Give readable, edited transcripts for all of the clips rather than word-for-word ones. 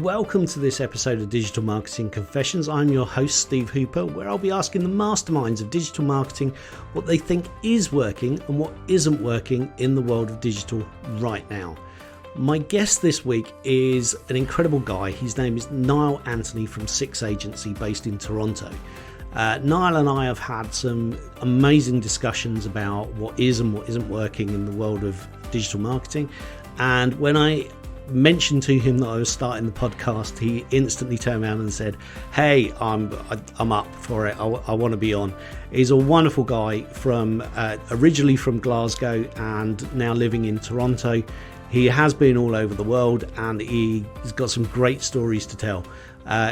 Welcome to this episode of Digital Marketing Confessions. I'm your host, Steve Hooper, where I'll be asking the masterminds of digital marketing what they think is working and what isn't working in the world of digital right now. My guest this week is an incredible guy. His name is Niall Anthony from Six Agency based in Toronto. Niall and I have had some amazing discussions about what is and what isn't working in the world of digital marketing. And when I mentioned to him that I was starting the podcast, he instantly turned around and said, "Hey, I'm up for it. I want to be on." He's a wonderful guy from originally from Glasgow and now living in Toronto. He has been all over the world and he's got some great stories to tell.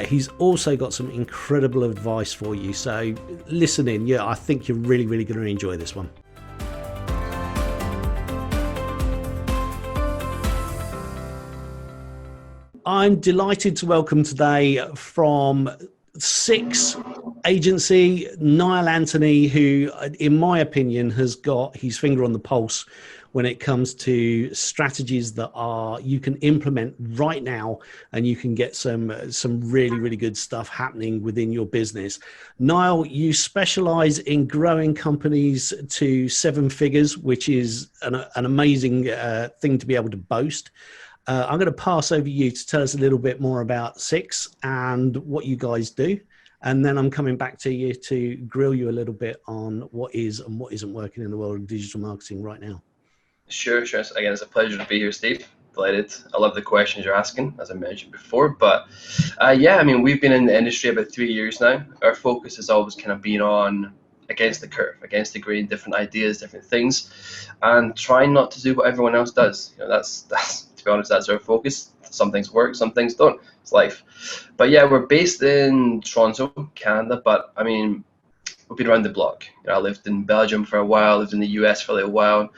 He's also got some incredible advice for you. So listen in. Yeah, I think you're really going to enjoy this one. I'm delighted to welcome today from Six Agency, Niall Anthony, who, in my opinion, has got his finger on the pulse when it comes to strategies that you can implement right now, and you can get some really good stuff happening within your business. Niall, you specialize in growing companies to 7 figures, which is an amazing thing to be able to boast. I'm going to pass over you to tell us a little bit more about Six and what you guys do. And then I'm coming back to you to grill you a little bit on what is and what isn't working in the world of digital marketing right now. Sure. Again, it's a pleasure to be here, Steve. Delighted. I love the questions you're asking, as I mentioned before. But we've been in the industry about 3 years now. Our focus has always kind of been on against the curve, against the grain, different ideas, different things, and trying not to do what everyone else does. That's to be honest, that's our focus. Some things work, some things don't. It's life. But yeah, we're based in Toronto, Canada. But I mean, we've been around the block. I lived in Belgium for a while, lived in the US for a little while.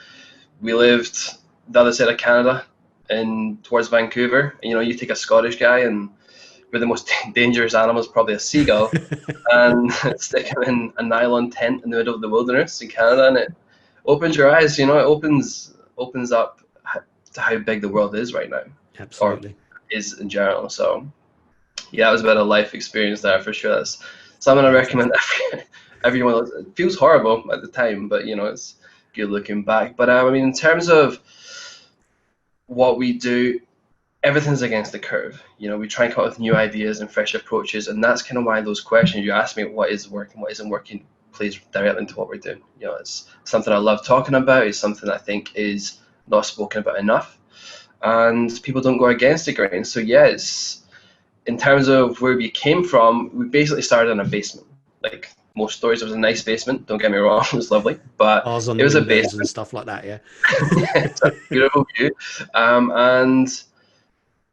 We lived the other side of Canada, towards Vancouver. And, you take a Scottish guy, and we're the most dangerous animal is probably a seagull, and stick him in a nylon tent in the middle of the wilderness in Canada, and it opens your eyes. It opens up to how big the world is right now. Absolutely. Or is in general. So yeah, it was about a life experience there for sure. That's something I recommend everyone. It feels horrible at the time, but it's good looking back. But in terms of what we do, everything's against the curve. We try and come up with new ideas and fresh approaches, and that's kind of why those questions you asked me, what is working, what isn't working, plays directly into what we're doing. It's something I love talking about. It's something I think is not spoken about enough, and people don't go against the grain. So yes, in terms of where we came from, we basically started in a basement. Like most stories, it was a nice basement, don't get me wrong, it was lovely, but it was a basement and stuff like that. Yeah. It's a beautiful view. And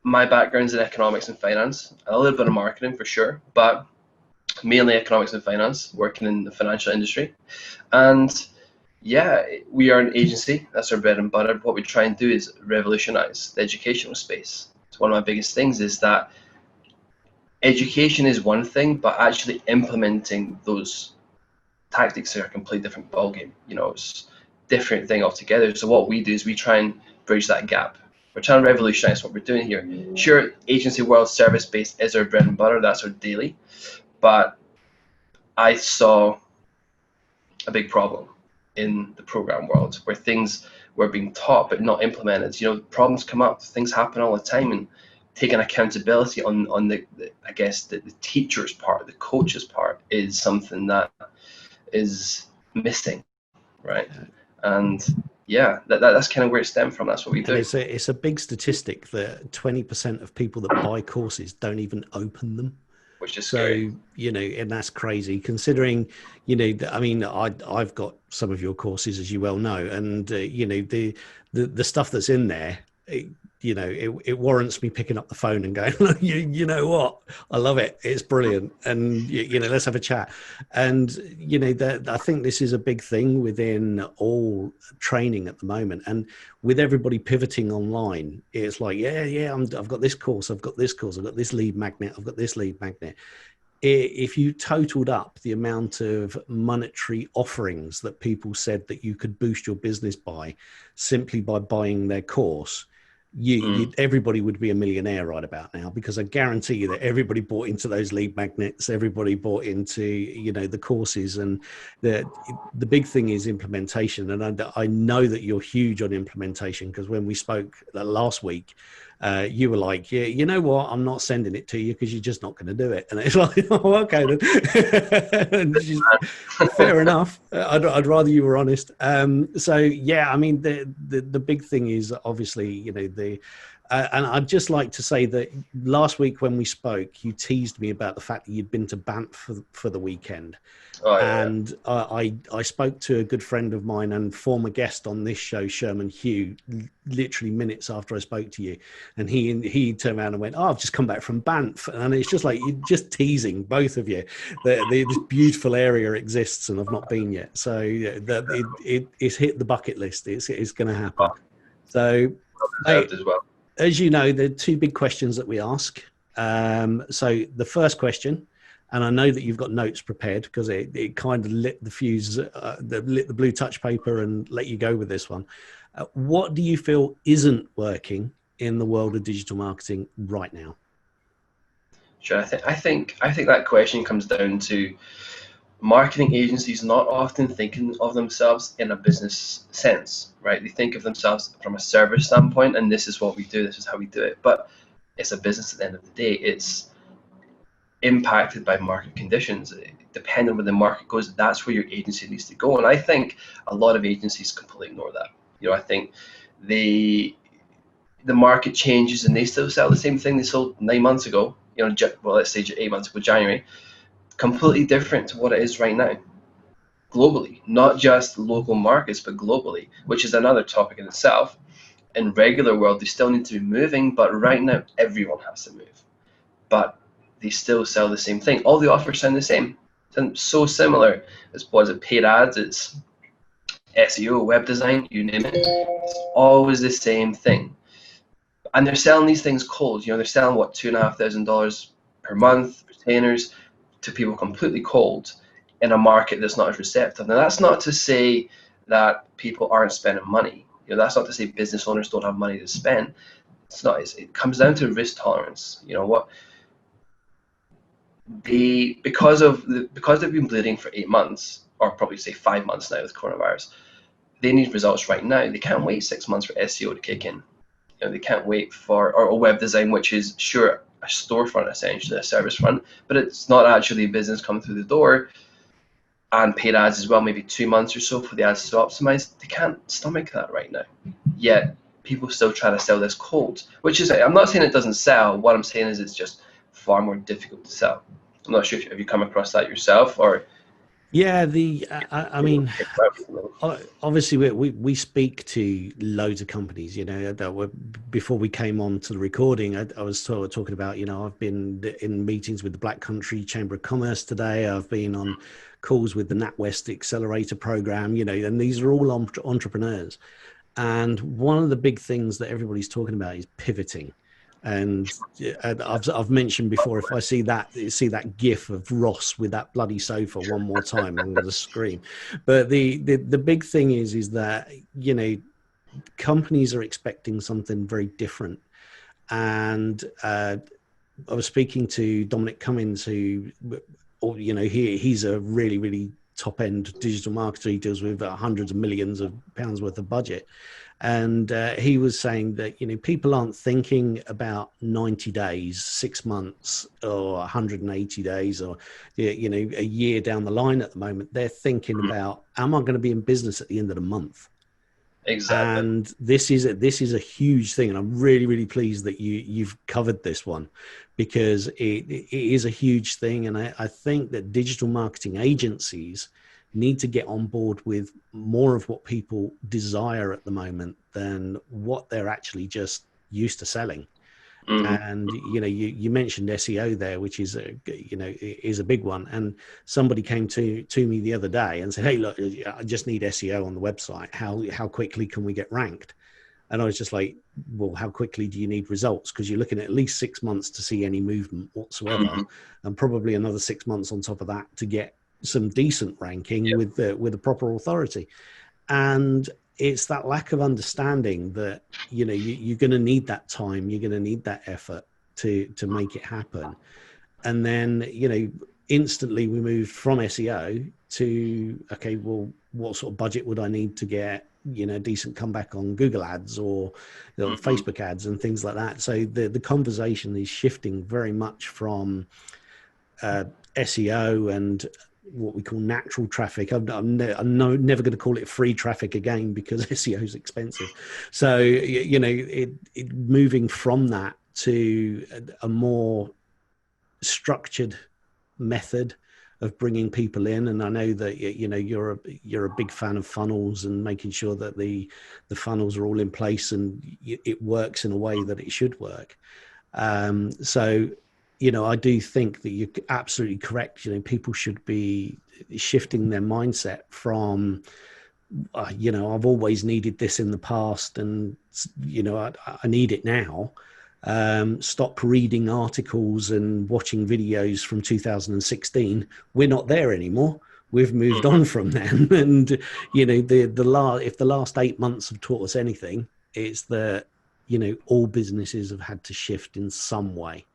my background's in economics and finance, a little bit of marketing for sure, but mainly economics and finance, working in the financial industry. And yeah, we are an agency. That's our bread and butter. What we try and do is revolutionize the educational space. So one of my biggest things is that education is one thing, but actually implementing those tactics are a completely different ballgame. It's a different thing altogether. So what we do is we try and bridge that gap. We're trying to revolutionize what we're doing here. Sure, agency world, service-based is our bread and butter. That's our daily. But I saw a big problem in the program world where things were being taught but not implemented. Problems come up, things happen all the time, and taking accountability on the teacher's part, the coach's part, is something that is missing, right? And yeah, that's kind of where it stemmed from. That's what we do. And it's a big statistic that 20% of people that buy courses don't even open them. Which is so scary. And that's crazy considering, I've got some of your courses, as you well know, and the stuff that's in there, it warrants me picking up the phone and going, you know what, I love it, it's brilliant, and let's have a chat. And I think this is a big thing within all training at the moment, and with everybody pivoting online, it's like I've got this course, I've got this course, I've got this lead magnet, I've got this lead magnet. If you totaled up the amount of monetary offerings that people said that you could boost your business by simply by buying their course, everybody would be a millionaire right about now, because I guarantee you that everybody bought into those lead magnets, everybody bought into, the courses, and the big thing is implementation. And I know that you're huge on implementation, because when we spoke last week, you were like, yeah, you know what, I'm not sending it to you because you're just not going to do it. And it's like, oh, okay then. Fair enough. I'd rather you were honest. So yeah, I mean, the big thing is obviously, and I'd just like to say that last week when we spoke, you teased me about the fact that you'd been to Banff for the weekend. Oh, yeah. And I spoke to a good friend of mine and former guest on this show, Sherman Hugh, literally minutes after I spoke to you, and he turned around and went, "Oh, I've just come back from Banff," and it's just like, you're just teasing, both of you. This beautiful area exists, and I've not been yet, so it's hit the bucket list. It's going to happen. So, As well. As you know, there are two big questions that we ask. So the first question, and I know that you've got notes prepared because it kind of lit the fuse, lit the blue touch paper and let you go with this one. What do you feel isn't working in the world of digital marketing right now? Sure. I think that question comes down to marketing agencies not often thinking of themselves in a business sense, right? They think of themselves from a service standpoint, and this is what we do, this is how we do it. But it's a business at the end of the day. It's impacted by market conditions. Depending on where the market goes, that's where your agency needs to go. And I think a lot of agencies completely ignore that. I think the market changes and they still sell the same thing they sold 9 months ago. Well, let's say 8 months ago, January. Completely different to what it is right now, globally, not just local markets, but globally, which is another topic in itself. In regular world, they still need to be moving, but right now everyone has to move. But they still sell the same thing. All the offers sound the same. Sound so similar. Was it paid ads? It's SEO, web design, you name it. It's always the same thing. And they're selling these things cold. They're selling what, $2,500 per month, retainers, to people completely cold in a market that's not as receptive. Now, that's not to say that people aren't spending money. That's not to say business owners don't have money to spend. It's not. It comes down to risk tolerance. Because they've been bleeding for 8 months, or probably say 5 months now with coronavirus, they need results right now. They can't wait 6 months for SEO to kick in. They can't wait for or web design, which is sure a storefront, essentially a service front, but it's not actually a business coming through the door. And paid ads as well, maybe 2 months or so for the ads to optimize. They can't stomach that right now. Yet people still try to sell this cold, which is, I'm not saying it doesn't sell. What I'm saying is it's just far more difficult to sell. I'm not sure if you come across that yourself or. Yeah, I mean, obviously we speak to loads of companies, before we came on to the recording, I was talking about, I've been in meetings with the Black Country Chamber of Commerce today. I've been on calls with the NatWest Accelerator Program, and these are all entrepreneurs. And one of the big things that everybody's talking about is pivoting. And I've mentioned before, if I see that gif of Ross with that bloody sofa one more time, I'm going to scream. But the big thing is that companies are expecting something very different. And I was speaking to Dominic Cummins, who, he's a really, really top end digital marketer. He deals with hundreds of millions of pounds worth of budget. And he was saying that, people aren't thinking about 90 days, 6 months, or 180 days, or, a year down the line at the moment. They're thinking about, am I going to be in business at the end of the month? Exactly. And this is a huge thing. And I'm really, really pleased that you've covered this one, because it is a huge thing. And I think that digital marketing agencies need to get on board with more of what people desire at the moment than what they're actually just used to selling. And you mentioned SEO there, which is is a big one. And somebody came to me the other day and said, "Hey, look, I just need SEO on the website. How quickly can we get ranked?" And I was just like, "Well, how quickly do you need results? Because you're looking at least 6 months to see any movement whatsoever, and probably another 6 months on top of that to get some decent ranking with the proper authority." And it's that lack of understanding that, you know, you're going to need that time, you're going to need that effort to make it happen. And then, you know, instantly we moved from SEO to, okay, well, what sort of budget would I need to get, you know, decent comeback on Google ads or, you know, Facebook ads and things like that. So the conversation is shifting very much from SEO and what we call natural traffic. I'm never going to call it free traffic again, because SEO is expensive. So, you know, it moving from that to a more structured method of bringing people in. And I know that, you know, you're a big fan of funnels and making sure that the funnels are all in place and it works in a way that it should work. So, you know, I do think that you're absolutely correct. You know, people should be shifting their mindset from, you know, I've always needed this in the past and, you know, I need it now. Stop reading articles and watching videos from 2016. We're not there anymore. We've moved on from them. And, you know, if the last 8 months have taught us anything, it's that, you know, all businesses have had to shift in some way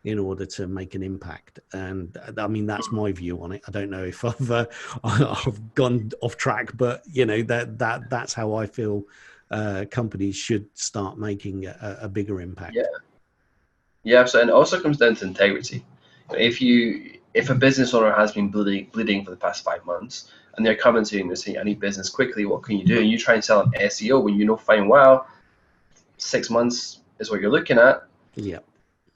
in order to make an impact. And I mean, that's my view on it. I don't know if I've gone off track, but, you know, that's how I feel companies should start making a bigger impact. Yeah, so, and it also comes down to integrity. If a business owner has been bleeding for the past 5 months and they're coming to you and they're saying, I need business quickly, what can you do? And you try and sell an SEO when you know fine well 6 months is what you're looking at. Yeah.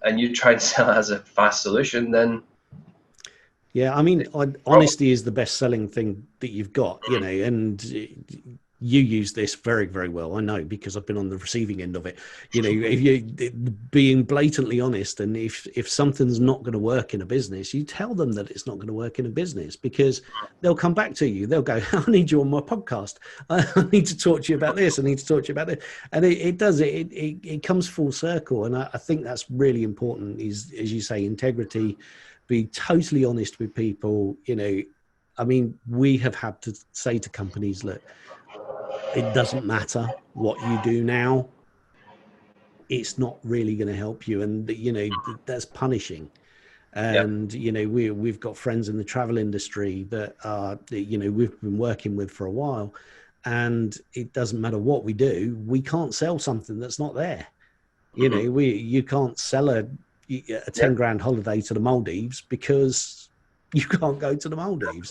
And you try and sell it as a fast solution, then yeah, I mean, honesty is the best selling thing that you've got, you know, and you use this very, very well. I know, because I've been on the receiving end of it. You know, if you being blatantly honest, and if something's not going to work in a business, you tell them that it's not going to work in a business, because they'll come back to you. They'll go, I need you on my podcast. I need to talk to you about this. I need to talk to you about this. And it comes full circle. And I think that's really important, is, as you say, integrity, be totally honest with people. You know, I mean, we have had to say to companies, look, it doesn't matter what you do now. It's not really going to help you. And, you know, that's punishing. And, you know, we've got friends in the travel industry that are, you know, we've been working with for a while, and it doesn't matter what we do. We can't sell something that's not there. You know, you can't sell a 10 grand holiday to the Maldives because you can't go to the Maldives.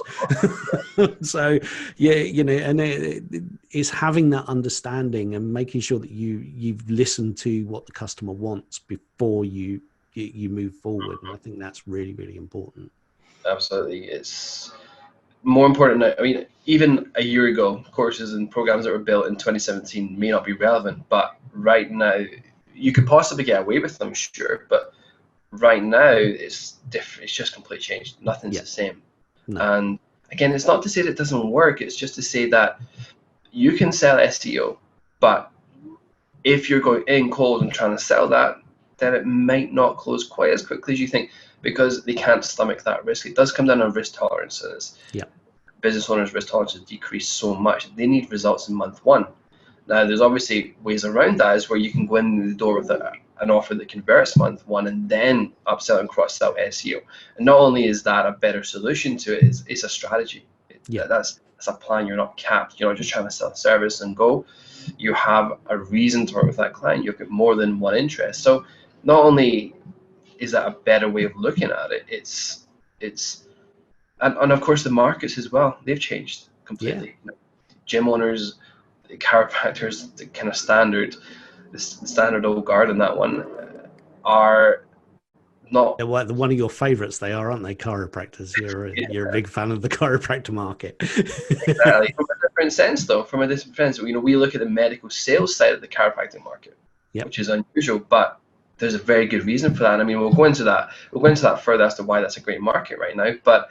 So, yeah, you know, and it's having that understanding and making sure that you've listened to what the customer wants before you move forward. And I think that's really, really important. Absolutely. It's more important now. I mean, even a year ago, courses and programs that were built in 2017 may not be relevant, but right now you could possibly get away with them, sure, but right now it's different. It's just completely changed. Nothing's the same. No. And again, it's not to say that it doesn't work. It's just to say that you can sell SEO, but if you're going in cold and trying to sell that, then it might not close quite as quickly as you think, because they can't stomach that risk. It does come down on risk tolerances. Yeah. Business owners' risk tolerances decrease so much. They need results in month one. Now, there's obviously ways around that, is where you can go in the door with an offer that converts month one and then upsell and cross-sell SEO. And not only is that a better solution to it, it's a strategy. That's a plan. You're not capped. You're not just trying to sell a service and go. You have a reason to work with that client. You've got more than one interest. So not only is that a better way of looking at it, it's and of course the markets as well, they've changed completely. Yeah. You know, gym owners, the chiropractors, the kind of the standard old guard in that one are not. They're one of your favorites, they are, aren't they? Chiropractors. You're a big fan of the chiropractor market. Exactly. From a different sense, though, from a different sense, you know, we look at the medical sales side of the chiropractic market, which is unusual, but there's a very good reason for that. I mean, we'll go into that further as to why that's a great market right now. But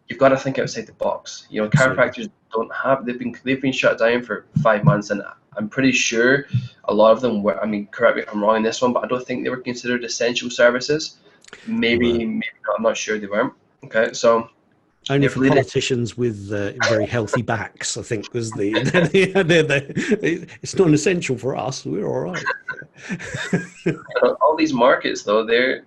you've got to think outside the box. You know, chiropractors don't have. They've been shut down for 5 months, and I'm pretty sure a lot of them were. I mean, correct me if I'm wrong in this one, but I don't think they were considered essential services. Maybe not. I'm not sure they weren't. Okay, so Only They're for bleeding. politicians with very healthy backs, I think, was it's not essential for us. We're all right. All these markets, though, they're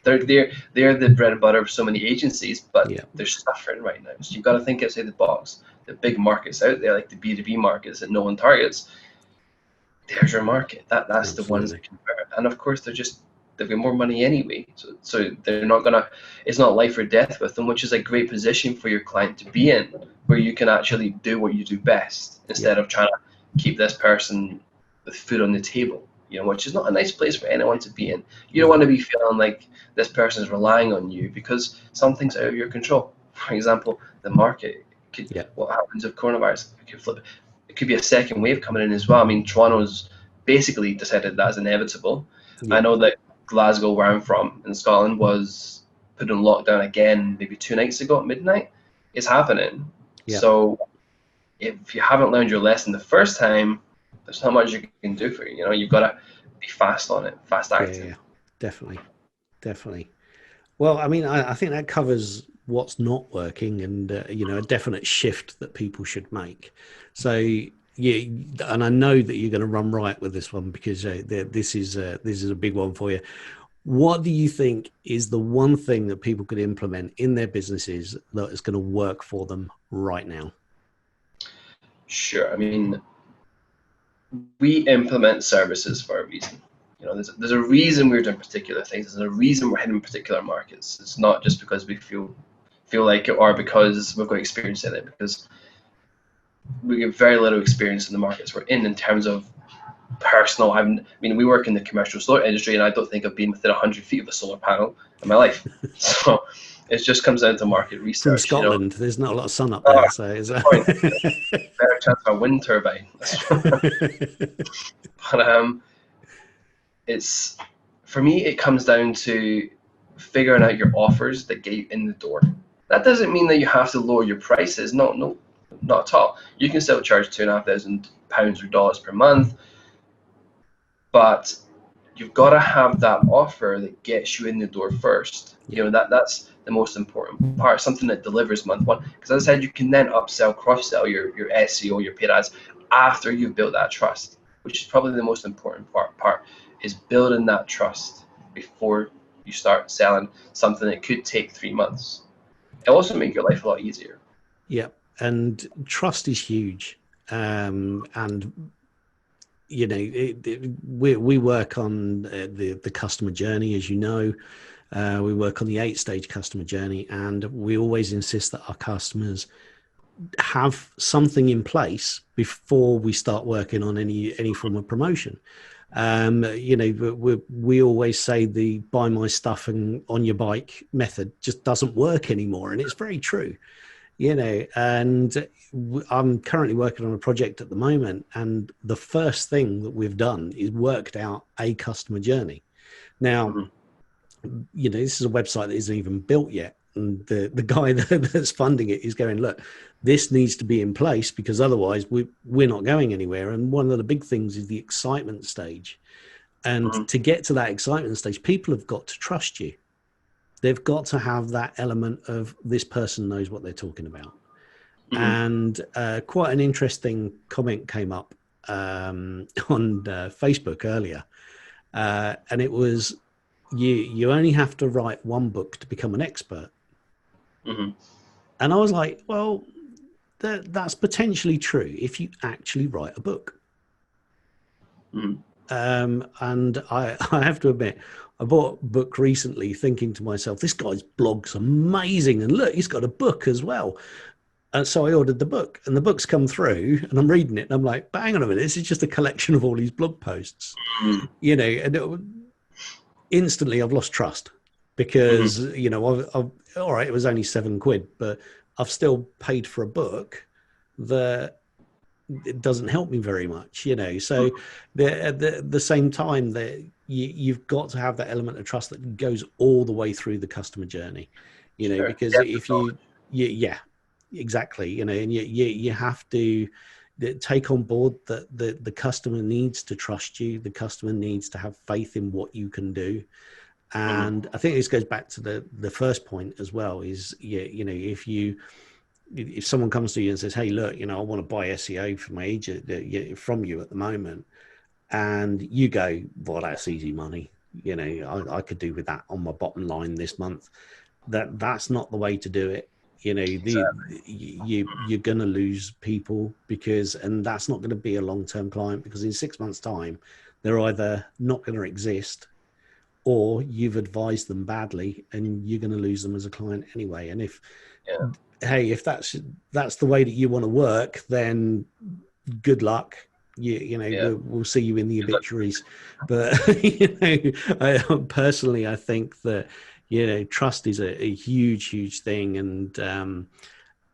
the bread and butter of so many agencies, but Yeah, they're suffering right now. So you've got to think outside the box. The big markets out there, like the B2B markets that no one targets, there's your market. That's the ones absolutely. that convert. And of course, they've got more money anyway. So they're not gonna. It's not life or death with them, which is a great position for your client to be in, where you can actually do what you do best Yeah, instead of trying to keep this person with food on the table. Which is not a nice place for anyone to be in. You don't no, want to be feeling like this person is relying on you because something's out of your control. For example, the market. yeah, What happens if coronavirus? It could flip. It could be a second wave coming in as well. I mean, Toronto's basically decided that's inevitable. I yeah, know that Glasgow, where I'm from in Scotland, was put on lockdown again maybe 2 nights ago at midnight. It's happening. yeah, So if you haven't learned your lesson the first time, there's not much you can do for you. You've got to be fast on it, fast yeah, acting. yeah. Definitely, definitely. Well, I mean, I think that covers what's not working and, a definite shift that people should make. So, yeah, and I know that you're going to run right with this one because this is a big one for you. What do you think is the one thing that people could implement in their businesses that is going to work for them right now? Sure. I mean, we implement services for a reason. There's a reason we're doing particular things. There's a reason we're hitting particular markets. It's not just because we feel like it or because we've got experience in it. Because we get very little experience in the markets we're in terms of personal. I mean, we work in the commercial solar industry, and I don't think I've been within 100 feet of a solar panel in my life. So it just comes down to market From research. Scotland, there's not a lot of sun up Oh, there, so it's good point. Better chance of a wind turbine. But it's for me, it comes down to figuring out your offers that get you in the door. That doesn't mean that you have to lower your prices. No, not at all. You can still charge £2,500 or dollars per month, but you've got to have that offer that gets you in the door first. Yeah, That's the most important part. Something that delivers month one. Because as I said, you can then upsell, cross sell your SEO, your paid ads after you've built that trust, which is probably the most important part is building that trust before you start selling something that could take 3 months. It'll also make your life a lot easier. yeah, and trust is huge. And we work on the customer journey, as you know. We work on the 8-stage customer journey, and we always insist that our customers have something in place before we start working on any form of promotion. We always say the buy my stuff and on your bike method just doesn't work anymore, and it's very true. And I'm currently working on a project at the moment, and the first thing that we've done is worked out a customer journey. Now, Mm-hmm. This is a website that isn't even built yet, and the guy that's funding it is going, look, this needs to be in place because otherwise we're not going anywhere. And one of the big things is the excitement stage, and Mm-hmm. to get to that excitement stage, people have got to trust you. They've got to have that element of this person knows what they're talking about. Mm-hmm. And quite an interesting comment came up on Facebook earlier, and it was you only have to write one book to become an expert. Mm-hmm. And I was like, well, that's potentially true if you actually write a book. Mm-hmm. And I have to admit, I bought a book recently thinking to myself, this guy's blog's amazing. And look, he's got a book as well. And so I ordered the book, and the book's come through, and I'm reading it, and I'm like, but hang on a minute, this is just a collection of all these blog posts, instantly I've lost trust Mm-hmm. because, all right, it was only £7, but I've still paid for a book that it doesn't help me very much. So the same time that you've got to have that element of trust that goes all the way through the customer journey, Sure. because Yeah. if yeah, exactly, and you have to take on board that the customer needs to trust you. The customer needs to have faith in what you can do. And I think this goes back to the first point as well, is, you know, if someone comes to you and says, hey, look, you know, I want to buy SEO for my agent from you at the moment, and you go, well, that's easy money, you know, I could do with that on my bottom line this month. That's not the way to do it. You know, you're going to lose people, and that's not going to be a long-term client, because in 6 months' time, they're either not going to exist, or you've advised them badly, and you're going to lose them as a client anyway. And if that's the way that you want to work, then good luck. You know, we'll see you in the obituaries. But you know, personally, I think that, you know, trust is a huge thing. And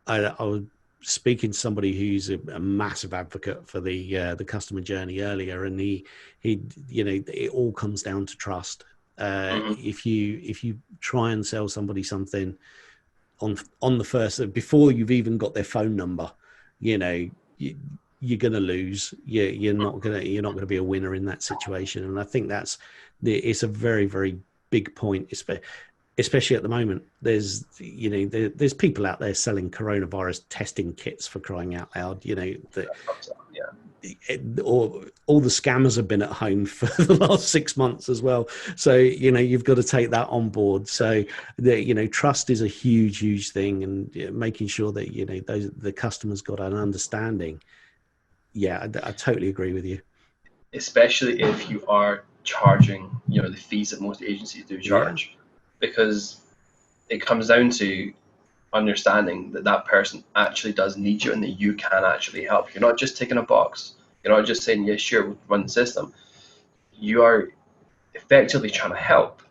I was speaking to somebody who's a massive advocate for the customer journey earlier, and he you know, it all comes down to trust. If you try and sell somebody something on the first, before you've even got their phone number, you know, you're going to lose. You're not going to be a winner in that situation. And I think it's a very big point, especially at the moment. There's, you know, there's people out there selling coronavirus testing kits, for crying out loud, you know, or all the scammers have been at home for the last 6 months as well. So, you know, you've got to take that on board. So, you know, trust is a huge thing, and making sure that, you know, the customers got an understanding. Yeah, I totally agree with you. Especially if you are charging, you know, the fees that most agencies do charge, because it comes down to understanding that that person actually does need you, and that you can actually help. You're not just ticking a box. You're not just saying, yes, sure, we'll run the system. You are effectively trying to help.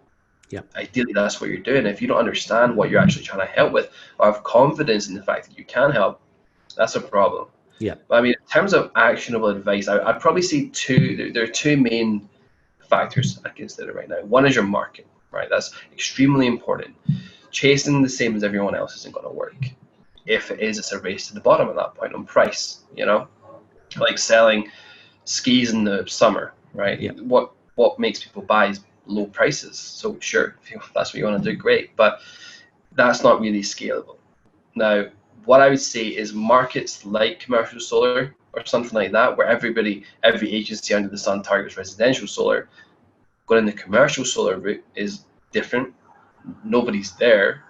Yeah. Ideally, that's what you're doing. If you don't understand what you're actually trying to help with, or have confidence in the fact that you can help, that's a problem. Yeah. But I mean, in terms of actionable advice, I'd probably see there are two main factors I consider right now. One is your market, right? That's extremely important. Chasing the same as everyone else isn't going to work. If it is, it's a race to the bottom at that point on price, you know, like selling skis in the summer, right? Yeah. What makes people buy is low prices. So sure, if that's what you want to do, great, but that's not really scalable. Now, what I would say is markets like commercial solar or something like that, where every agency under the sun targets residential solar, going the commercial solar route is different. Nobody's there.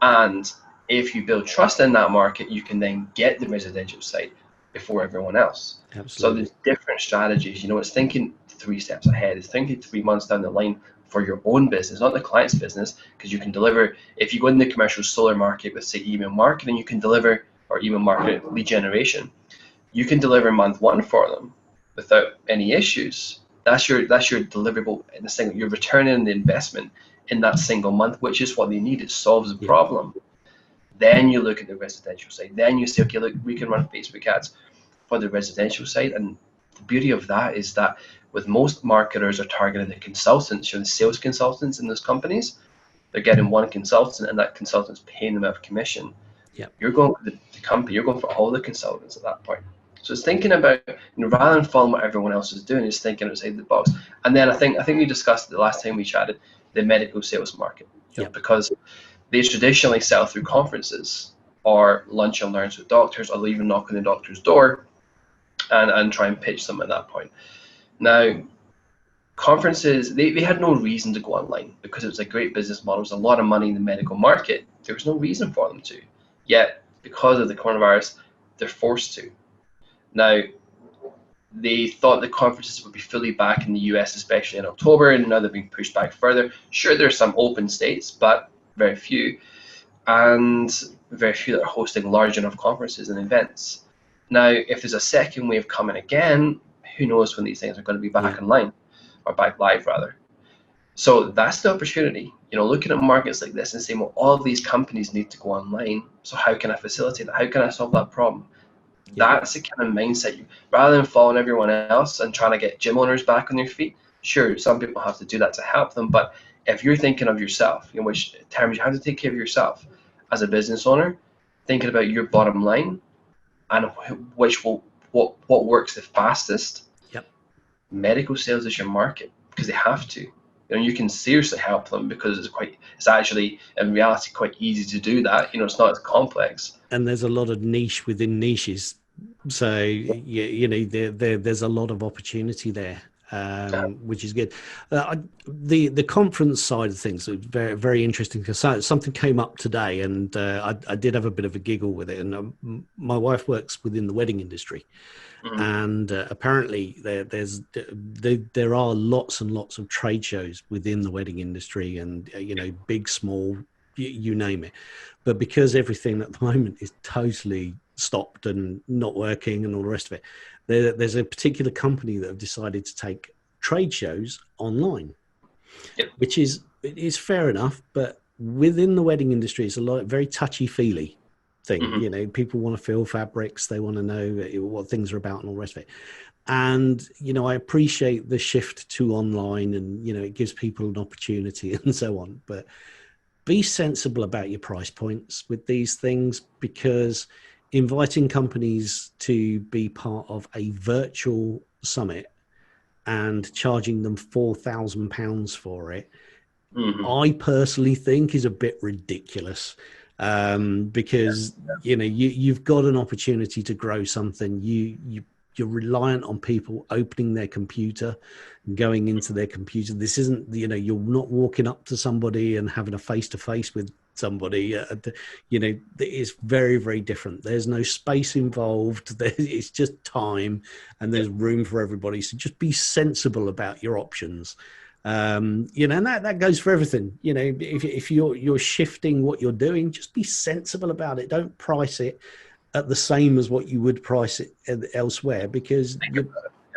And if you build trust in that market, you can then get the residential side before everyone else. Absolutely. So there's different strategies. You know, it's thinking 3 steps ahead. It's thinking 3 months down the line for your own business, not the client's business, because you can deliver. If you go in the commercial solar market with, say, email marketing, you can deliver, or email marketing lead generation, you can deliver month 1 for them without any issues. That's your deliverable in the single. You're returning the investment in that single month, which is what they need. It solves the problem. Then you look at the residential side. Then you say, okay, look, we can run Facebook ads for the residential side. And the beauty of that is that with most marketers are targeting the consultants, the sales consultants in those companies. They're getting one consultant, and that consultant's paying them out of commission. Yeah. You're going for the company. You're going for all the consultants at that point. So it's thinking about, you know, rather than following what everyone else is doing, is thinking outside the box. And then I think we discussed it the last time we chatted, the medical sales market, you know, because they traditionally sell through conferences or lunch and learns with doctors, or even knock on the doctor's door and try and pitch them at that point. Now, conferences, they had no reason to go online because it was a great business model. It was a lot of money in the medical market. There was no reason for them to. Yet, because of the coronavirus, they're forced to. Now, they thought the conferences would be fully back in the US, especially in October, and now they're being pushed back further. Sure, there are some open states, but very few, and very few that are hosting large enough conferences and events. Now, if there's a second wave coming again, who knows when these things are going to be back online, or back live rather. So that's the opportunity, you know, looking at markets like this and saying, well, all of these companies need to go online. So how can I facilitate that? How can I solve that problem? That's the kind of mindset, rather than following everyone else and trying to get gym owners back on their feet. Sure, some people have to do that to help them, but if you're thinking of yourself, in which terms you have to take care of yourself as a business owner, thinking about your bottom line and what works the fastest. Yep. Medical sales is your market, because they have to. you can seriously help them, because it's actually in reality quite easy to do that. It's not as complex. And there's a lot of niche within niches, so there's a lot of opportunity there, which is good. The conference side of things is very, very interesting, because something came up today, and I did have a bit of a giggle with it. And my wife works within the wedding industry, and apparently there are lots and lots of trade shows within the wedding industry, and big, small, you name it. But because everything at the moment is totally stopped and not working and all the rest of it, there's a particular company that have decided to take trade shows online. Yep. Which is fair enough, but within the wedding industry, it's a very touchy-feely thing. People want to feel fabrics, they want to know what things are about and all the rest of it. And I appreciate the shift to online, and it gives people an opportunity and so on, but be sensible about your price points with these things, because inviting companies to be part of a virtual summit and charging them £4,000 for it, I personally think is a bit ridiculous. Because you've got an opportunity to grow something. You're reliant on people opening their computer, going into their computer. This isn't, you're not walking up to somebody and having a face-to-face with somebody. It's very, very different. There's no space involved. It's just time, and there's room for everybody. So just be sensible about your options. And that goes for everything. If you're shifting what you're doing, just be sensible about it. Don't price it at the same as what you would price it elsewhere, because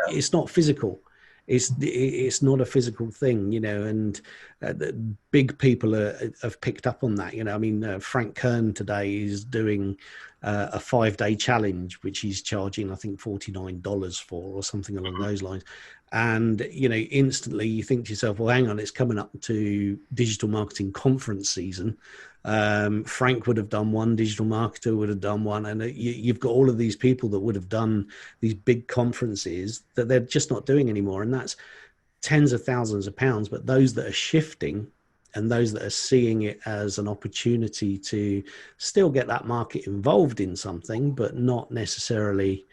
it's not physical. It's not a physical thing, and the big people have picked up on that. Frank Kern today is doing a 5-day challenge, which he's charging, I think, $49 for, or something along those lines. And instantly you think to yourself, well, hang on, it's coming up to digital marketing conference season. Frank would have done one, digital marketer would have done one, and you've got all of these people that would have done these big conferences that they're just not doing anymore, and that's tens of thousands of pounds. But those that are shifting, and those that are seeing it as an opportunity to still get that market involved in something, but not necessarily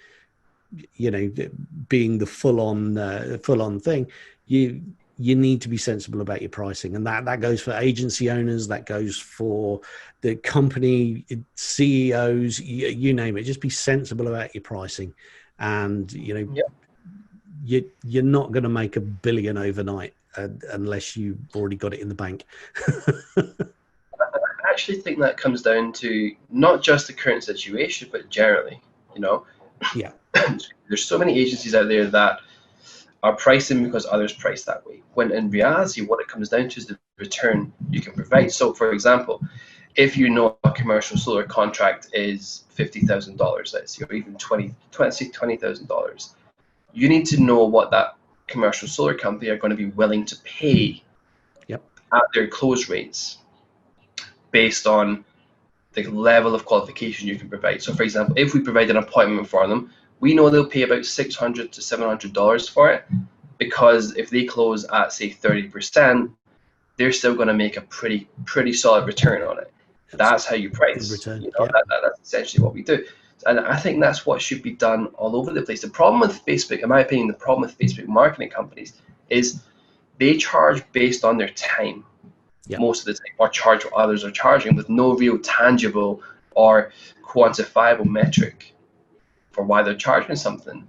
being the full-on thing, you need to be sensible about your pricing. And that goes for agency owners, that goes for the company CEOs, you name it. Just be sensible about your pricing, and you're not going to make $1 billion overnight unless you've already got it in the bank. I actually think that comes down to not just the current situation, but generally. There's so many agencies out there that are pricing because others price that way, when in reality what it comes down to is the return you can provide. So for example, if a commercial solar contract is $50,000, let's say, or even $20,000, you need to know what that commercial solar company are going to be willing to pay at their close rates, based on the level of qualification you can provide. So for example, if we provide an appointment for them, we know they'll pay about $600 to $700 for it, because if they close at, say, 30%, they're still going to make a pretty solid return on it. That's how you price. Return. That's essentially what we do. And I think that's what should be done all over the place. The problem with Facebook, in my opinion, the problem with Facebook marketing companies is they charge based on their time. Most of the time, or charge what others are charging, with no real tangible or quantifiable metric for why they're charging something.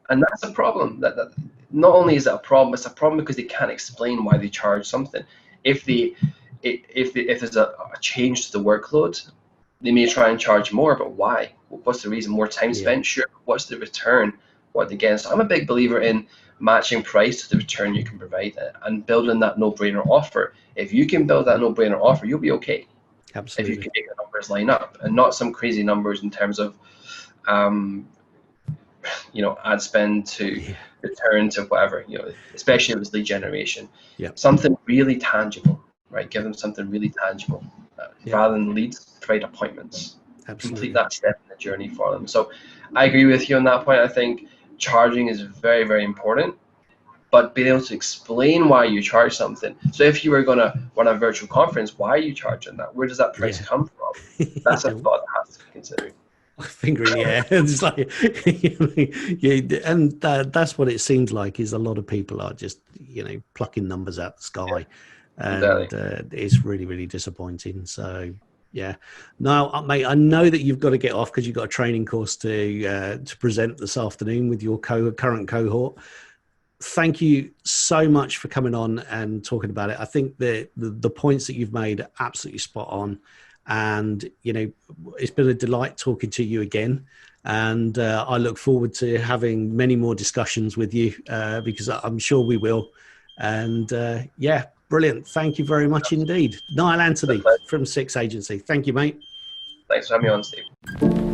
And that's a problem. That not only is that a problem, it's a problem because they can't explain why they charge something. If there's a change to the workload, they may try and charge more, but why? What's the reason? More time spent? Sure. What's the return? What they get? So I'm a big believer in matching price to the return you can provide, and building that no-brainer offer. If you can build that no-brainer offer, you'll be okay. Absolutely. If you can make the numbers line up, and not some crazy numbers in terms of ad spend to return to whatever, especially if it's lead generation. Something really tangible, right? Give them something really tangible, rather than leads. Provide appointments. Absolutely. Complete that step in the journey for them. So I agree with you on that point. I think charging is very, very important. but being able to explain why you charge something. So if you were going to run a virtual conference, why are you charging that? Where does that price come from? That's a thought that has to be considered. Finger in the air. It's like, yeah, and that's what it seems like, is a lot of people are just, plucking numbers out the sky, and it's really, really disappointing. So yeah, now, mate, I know that you've got to get off because you've got a training course to present this afternoon with your current cohort. Thank you so much for coming on and talking about it. I think that the points that you've made are absolutely spot on. And, it's been a delight talking to you again. And I look forward to having many more discussions with you because I'm sure we will. And yeah, brilliant. Thank you very much indeed. Niall Anthony from Six Agency. Thank you, mate. Thanks for having me on, Steve.